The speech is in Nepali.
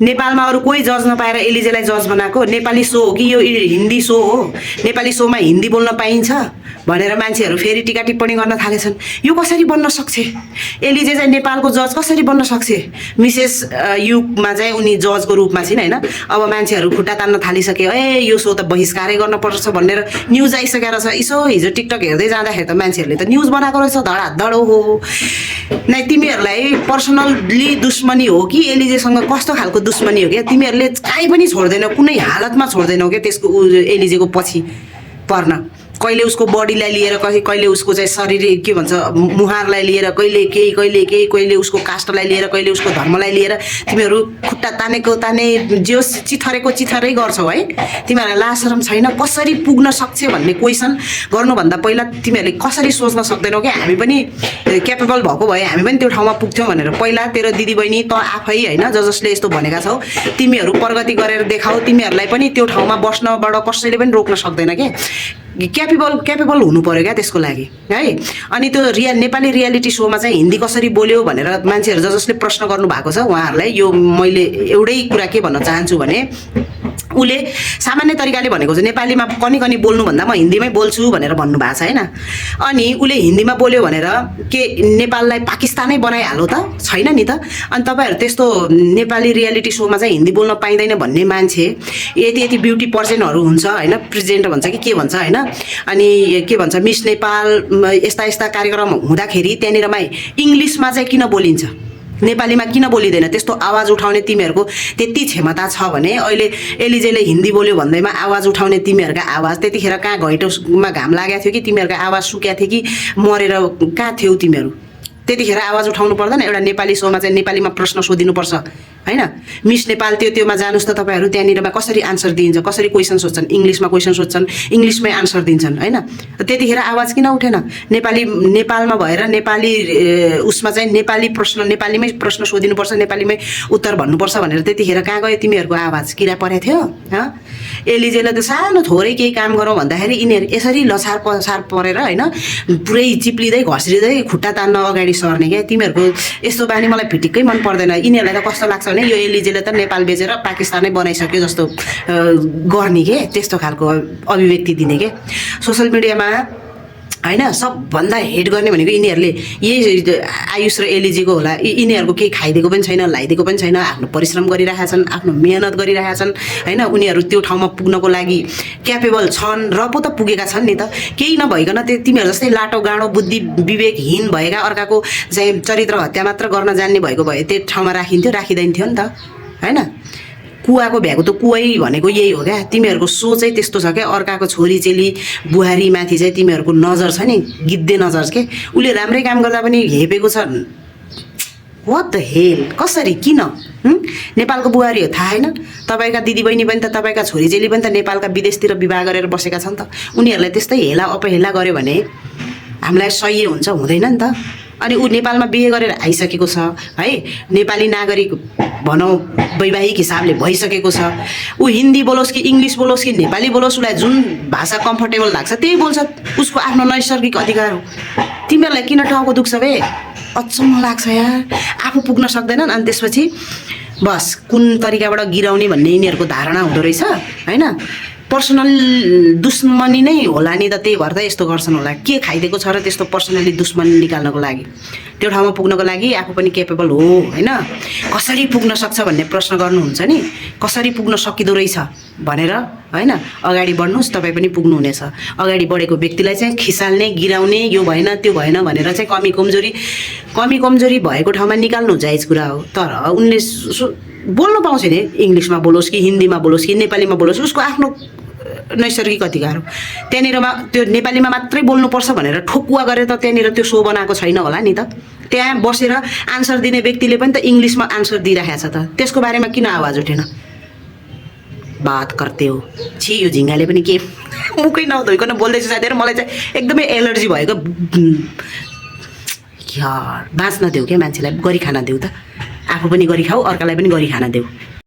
नेपालमा अरू कोही जज नपाएर एलिजेलाई जज बनाएको नेपाली सो हो कि यो हिन्दी सो हो, नेपाली सोमा हिन्दी बोल्न पाइन्छ भनेर मान्छेहरू फेरि टिका टिप्पणी गर्न थालेछन्। यो कसरी बन्न सक्छ? एलिजे चाहिँ नेपालको जज कसरी बन्न सक्छ? मिसेस युगमा चाहिँ उनी जजको रूपमा छिन् होइन। अब मान्छेहरू खुट्टा तान्न थालिसक्यो, ए यो सो त बहिष्कारै गर्नुपर्छ भनेर न्युज आइसकेर छ। यसो हिजो टिकटक हेर्दै जाँदाखेरि त मान्छेहरूले त न्युज बनाएको रहेछ धडाधड। हो नै तिमीहरूलाई पर्सनल्ली दुश्मनी हो कि एलिजेसँग कस्तो खालको दुश्मनी हो क्या? तिमीहरूले काहीँ पनि छोड्दैनौ, कुनै हालतमा छोड्दैनौ क्या त्यसको एलिजेको पछि पर्न। कहिले उसको बडीलाई लिएर, कहिले उसको चाहिँ शरीर के भन्छ मुहारलाई लिएर, कहिले उसको काष्टलाई लिएर, कहिले उसको धर्मलाई लिएर तिमीहरू खुट्टा तानेको ताने जो चिथरेको चिथरै गर्छौ है। तिमीहरूलाई लाज शरम छैन? कसरी पुग्न सक्छ भन्ने क्वेसन गर्नुभन्दा पहिला तिमीहरूले कसरी सोच्न सक्दैनौ कि हामी पनि क्यापेबल भएको भए हामी पनि त्यो ठाउँमा पुग्थ्यौँ भनेर? पहिला तेरो दिदीबहिनी त आफै होइन जसले यस्तो भनेका छौ, तिमीहरू प्रगति गरेर देखाऊ। तिमीहरूलाई पनि त्यो ठाउँमा बस्नबाट कसैले पनि रोक्न सक्दैन क्या। क्यापेबल हुनु पर्यो क्या त्यसको लागि है। अनि त्यो नेपाली रियालिटी सोमा चाहिँ हिन्दी कसरी बोल्यो भनेर मान्छेहरू जसले प्रश्न गर्नु भएको छ उहाँहरूलाई यो मैले एउटै कुरा के भन्न चाहन्छु भने, उसले सामान्य तरिकाले भनेको चाहिँ नेपालीमा कनी बोल्नुभन्दा म हिन्दीमै बोल्छु भनेर भन्नुभएको छ होइन। अनि उसले हिन्दीमा बोल्यो भनेर के नेपाललाई पाकिस्तानै बनाइहाल्यो त? छैन नि त। अनि तपाईँहरू त्यस्तो नेपाली रियालिटी सोमा चाहिँ हिन्दी बोल्न पाइँदैन भन्ने मान्छे यति ब्युटी पर्सेन्टहरू हुन्छ होइन, प्रेजेन्ट भन्छ कि के भन्छ होइन, अनि के भन्छ मिस नेपाल यस्ता कार्यक्रम हुँदाखेरि त्यहाँनिरमा इङ्ग्लिसमा चाहिँ किन बोलिन्छ, नेपालीमा किन बोलिँदैन? त्यस्तो आवाज उठाउने तिमीहरूको त्यति क्षमता छ भने अहिले एलिजेले हिन्दी बोल्यो भन्दैमा आवाज उठाउने तिमीहरूका आवाज त्यतिखेर कहाँ घैँटोमा घाम लागेको थियो कि तिमीहरूका आवाज सुक्या थियो कि मरेर कहाँ थियौ तिमीहरू? त्यतिखेर आवाज उठाउनु पर्दैन? एउटा नेपाली सोमा चाहिँ नेपालीमा प्रश्न सोधिनुपर्छ होइन। मिस नेपाल त्योमा जानुहोस् त तपाईँहरू, त्यहाँनिरमा कसरी आन्सर दिइन्छ, कसरी क्वेसन सोध्छन्, इङ्ग्लिसमा क्वेसन सोध्छन्, इङ्ग्लिसमै आन्सर दिन्छन् होइन। त्यतिखेर आवाज किन उठेन? नेपालमा भएर नेपाली उसमा चाहिँ नेपालीमै प्रश्न सोधिनुपर्छ, नेपालीमै उत्तर भन्नुपर्छ भनेर त्यतिखेर कहाँ गयो तिमीहरूको आवाज? किरा परेको थियो हँ? एलिजेले त सानो थोरै केही काम गरौँ भन्दाखेरि यिनीहरू यसरी लछार पछार परेर होइन पुरै चिप्लिँदै घस्रिँदै खुट्टा तान्न अगाडि सर्ने क्या। तिमीहरूको यस्तो बानी मलाई फिटिक्कै मन पर्दैन। यिनीहरूलाई त कस्तो लाग्छ भने यो एलिजेले त नेपाल बेचेर पाकिस्तानै बनाइसक्यो जस्तो गर्ने के, त्यस्तो खालको अभिव्यक्ति दिने के सोसियल मिडियामा होइन। सबभन्दा हेट गर्ने भनेको यिनीहरूले यही आयुष र एलिजीको होला। यिनीहरूको केही खाइदिएको पनि छैन, लाइदिएको पनि छैन, आफ्नो परिश्रम गरिरहेका छन्, आफ्नो मेहनत गरिरहेका छन् होइन। उनीहरू त्यो ठाउँमा पुग्नको लागि क्यापेबल छन् र पो त पुगेका छन् नि त। केही नभइकन तिमीहरू जस्तै लाटो गाँडो बुद्धि विवेकहीन भएका अर्काको चाहिँ चरित्र हत्या मात्र गर्न जान्ने भएको भए त्यो ठाउँमा राखिँदैन थियो नि त होइन। कुवाको भ्याएको त कुवै भनेको यही हो क्या। तिमीहरूको सोचै त्यस्तो छ क्या। अर्काको छोरी चेली बुहारी माथि चाहिँ तिमीहरूको नजर छ नि, गिद्धे नजर के। उसले राम्रै काम गर्दा पनि हेपेको छ। What the hell? कसरी? किन? नेपालको बुहारी हो थाहा होइन? तपाईँका दिदीबहिनी पनि त, तपाईँका छोरी चेली पनि त नेपालका विदेशतिर विवाह गरेर बसेका छन् त। उनीहरूलाई त्यस्तै हेला अपहेला गर्यो भने हामीलाई सही हुन्छ? हुँदैन नि त। अनि ऊ नेपालमा बिहे गरेर आइसकेको छ है, नेपाली नागरिक भनौँ वैवाहिक हिसाबले भइसकेको छ। ऊ हिन्दी बोलोस् कि इङ्ग्लिस बोलोस् कि नेपाली बोलोस्, उसलाई जुन भाषा कम्फर्टेबल लाग्छ त्यही बोल्छ। उसको आफ्नो नैसर्गिक अधिकार हो। तिमीहरूलाई किन टाउको दुख्छ बे? अचम्म लाग्छ यार। आफू पुग्न सक्दैनन् अनि त्यसपछि बस कुन तरिकाबाट गिराउने भन्ने यिनीहरूको धारणा हुँदो रहेछ होइन। पर्सनल दुश्मनी नै होला नि त, त्यही भएर त यस्तो गर्छन् होला। के खाइदिएको छ र त्यस्तो पर्सनली दुश्मनी निकाल्नको लागि? त्यो ठाउँमा पुग्नको लागि आफू पनि क्यापेबल हो होइन। कसरी पुग्न सक्छ भन्ने प्रश्न गर्नुहुन्छ नि, कसरी पुग्न सकिँदो रहेछ भनेर होइन। अगाडि बढ्नुहोस्, तपाईँ पनि पुग्नुहुनेछ। अगाडि बढेको व्यक्तिलाई चाहिँ खिसाल्ने, गिराउने, यो भएन त्यो भएन भनेर चाहिँ कमी कमजोरी भएको ठाउँमा निकाल्नु जायज कुरा हो। तर उनले बोल्नु पाउँछ नि, इङ्ग्लिसमा बोलोस् कि हिन्दीमा बोलोस् कि नेपालीमा बोलोस्, उसको आफ्नो नैसर्गिक अधिकार हो। त्यहाँनिरमा त्यो नेपालीमा मात्रै बोल्नुपर्छ भनेर ठोकुवा गरेर त त्यहाँनिर त्यो सो बनाएको छैन होला नि त। त्यहाँ बसेर आन्सर दिने व्यक्तिले पनि त इङ्ग्लिसमा आन्सर दिइरहेको छ त, त्यसको बारेमा किन आवाज उठेन? बात गर्थे हो छि। यो झिङ्गाले पनि के मुखै नधोइकन बोल्दैछ साथीहरू। मलाई चाहिँ एकदमै एलर्जी भएको। यार बाँच्न देऊ क्या मान्छेलाई, गरी खान देऊ त। आफू पनि गरी खाऊ, अर्कालाई पनि गरी खान देऊ।